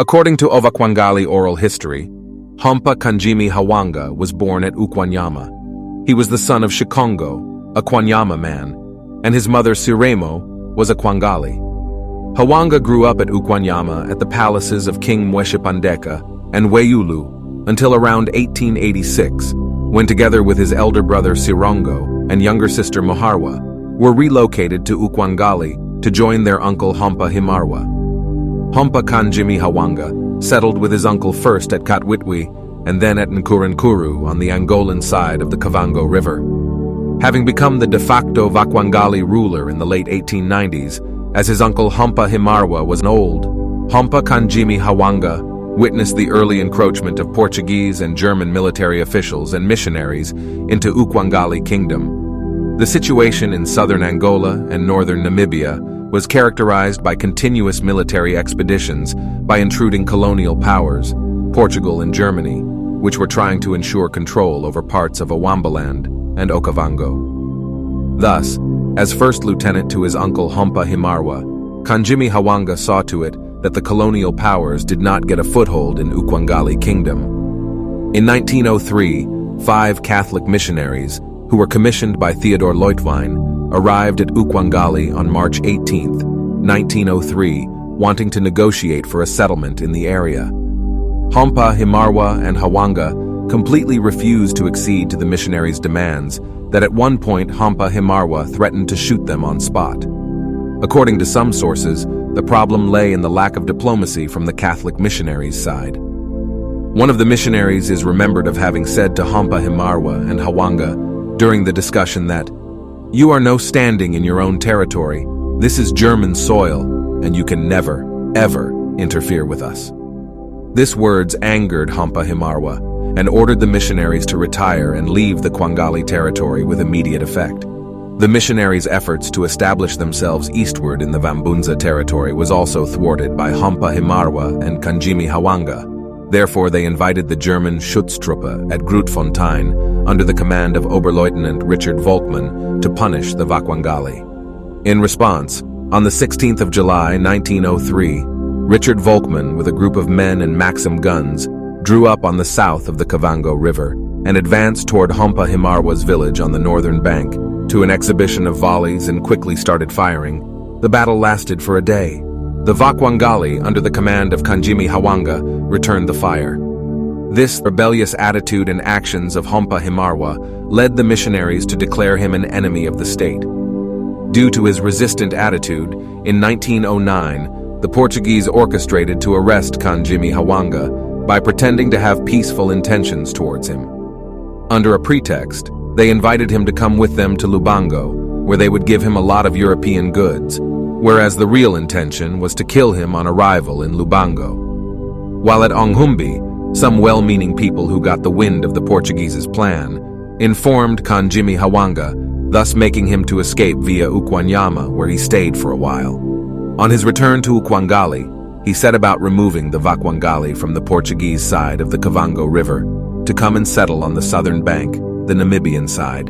According to ukwangali oral history, Hampa Kanjimi Hawanga was born at Ukwanyama. He was the son of Shikongo, a Kwanyama man, and his mother Siremo was a Kwangali. Hawanga grew up at Ukwanyama at the palaces of King Mweshipandeka and Weyulu until around 1886, when together with his elder brother Sirongo and younger sister Moharwa, were relocated to Ukwangali to join their uncle Hampa Himarwa. Hampa Kanjimi Hawanga settled with his uncle first at Katwitwi and then at Nkurankuru on the Angolan side of the Kavango River. Having become the de facto Vakwangali ruler in the late 1890s, as his uncle Hampa Himarwa was old, Hampa Kanjimi Hawanga witnessed the early encroachment of Portuguese and German military officials and missionaries into Ukwangali Kingdom. The situation in southern Angola and northern Namibia was characterized by continuous military expeditions by intruding colonial powers, Portugal and Germany, which were trying to ensure control over parts of Awambaland and Okavango. Thus, as first lieutenant to his uncle Hampa Himarwa, Kanjimi Hawanga saw to it that the colonial powers did not get a foothold in Ukwangali Kingdom. In 1903, 5 Catholic missionaries, who were commissioned by Theodore Leutwein, arrived at Ukwangali on March 18, 1903, wanting to negotiate for a settlement in the area. Hampa Himarwa and Hawanga completely refused to accede to the missionaries' demands that at one point Hampa Himarwa threatened to shoot them on spot. According to some sources, the problem lay in the lack of diplomacy from the Catholic missionaries' side. One of the missionaries is remembered of having said to Hampa Himarwa and Hawanga during the discussion that, "You are no standing in your own territory. This is German soil, and you can never, ever interfere with us." This words angered Hampa Himarwa and ordered the missionaries to retire and leave the Kwangali territory with immediate effect. The missionaries' efforts to establish themselves eastward in the Vambunza territory was also thwarted by Hampa Himarwa and Kanjimi Hawanga. Therefore, they invited the German Schutztruppe at Grootfontein under the command of Oberleutnant Richard Volkmann to punish the Vakwangali. In response, on the 16th of July, 1903, Richard Volkmann, with a group of men and Maxim guns, drew up on the south of the Kavango River and advanced toward Hampa Himarwa's village on the northern bank to an exhibition of volleys and quickly started firing. The battle lasted for a day. The Vakwangali, under the command of Kanjimi Hawanga, returned the fire. This rebellious attitude and actions of Hampa Himarwa led the missionaries to declare him an enemy of the state. Due to his resistant attitude, in 1909, the Portuguese orchestrated to arrest Kanjimi Hawanga by pretending to have peaceful intentions towards him. Under a pretext, they invited him to come with them to Lubango, where they would give him a lot of European goods, whereas the real intention was to kill him on arrival in Lubango. While at Onghumbi, some well-meaning people who got the wind of the Portuguese's plan informed Kanjimi Hawanga, thus making him to escape via Ukwanyama, where he stayed for a while. On his return to Ukwangali, he set about removing the Vakwangali from the Portuguese side of the Kavango River to come and settle on the southern bank, the Namibian side.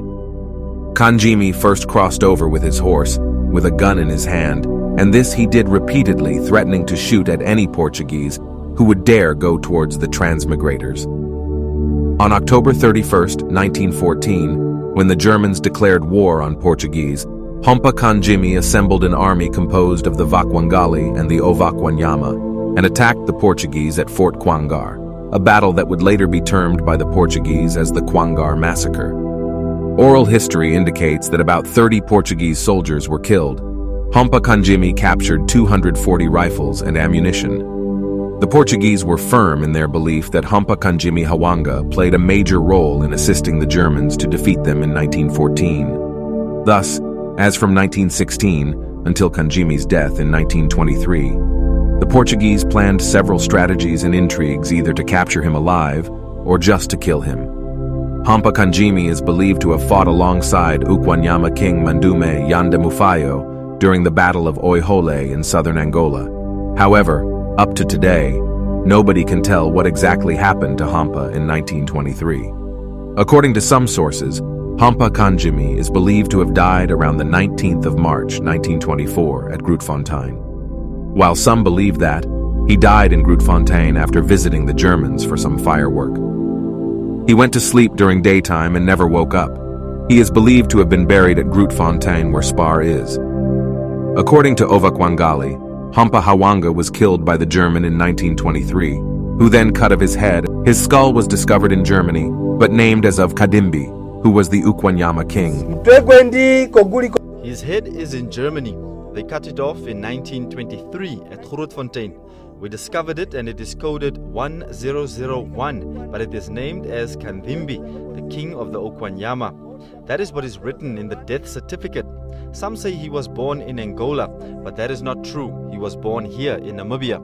Kanjimi first crossed over with his horse, with a gun in his hand, and this he did repeatedly, threatening to shoot at any Portuguese who would dare go towards the transmigrators. On October 31, 1914, when the Germans declared war on Portuguese, Hampa Kanjimi assembled an army composed of the Vakwangali and the Ovakwanyama and attacked the Portuguese at Fort Kwangar, a battle that would later be termed by the Portuguese as the Kwangar Massacre. Oral history indicates that about 30 Portuguese soldiers were killed. Hampa Kanjimi captured 240 rifles and ammunition. The Portuguese were firm in their belief that Hampa Kanjimi Hawanga played a major role in assisting the Germans to defeat them in 1914. Thus, as from 1916 until Kanjimi's death in 1923, the Portuguese planned several strategies and intrigues either to capture him alive or just to kill him. Hampa Kanjimi is believed to have fought alongside Ukwanyama King Mandume Yanda Mufayo during the Battle of Oihole in southern Angola. However, up to today, nobody can tell what exactly happened to Hampa in 1923. According to some sources, Hampa Kanjimi is believed to have died around the 19th of March, 1924 at Grootfontein. While some believe that, He died in Grootfontein after visiting the Germans for some firework. He went to sleep during daytime and never woke up. He is believed to have been buried at Grootfontein where Spar is. According to ukwangali, Hampa Hawanga was killed by the German in 1923, who then cut off his head. His skull was discovered in Germany, but named as of Kadimbi, who was the Ukwanyama king. His head is in Germany. They cut it off in 1923 at Grootfontein. We discovered it and it is coded 1001, but it is named as Kadimbi, the king of the Ukwanyama. That is what is written in the death certificate. Some say he was born in Angola, but that is not true. He was born here in Namibia.